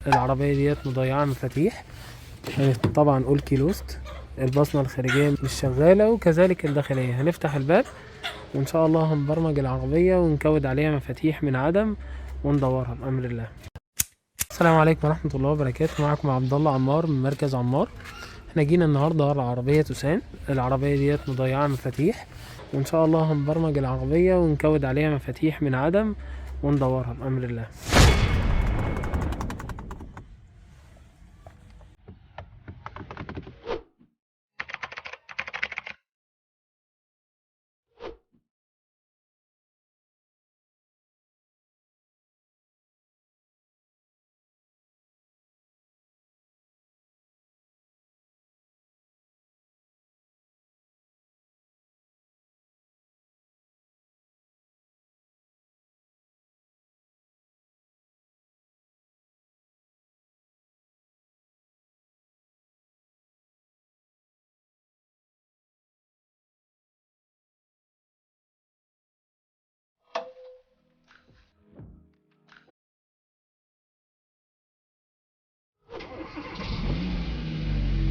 العربية ديت مضيعة مفاتيح، طبعا اول كيلوست. البصمة الخارجية مش شغالة وكذلك الداخلية. هنفتح الباب وان شاء الله هنبرمج العربية ونكود عليها مفاتيح من عدم وندورها بأمر الله. السلام عليكم ورحمة الله وبركاته. معكم عبد الله عمار من مركز عمار. احنا جينا النهاردة على عربية توسان. العربية ديت مضيعة مفاتيح وان شاء الله هنبرمج العربية ونكود عليها مفاتيح من عدم وندورها بأمر الله.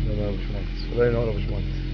تمام يا باشمهندس، الله ينور يا باشمهندس.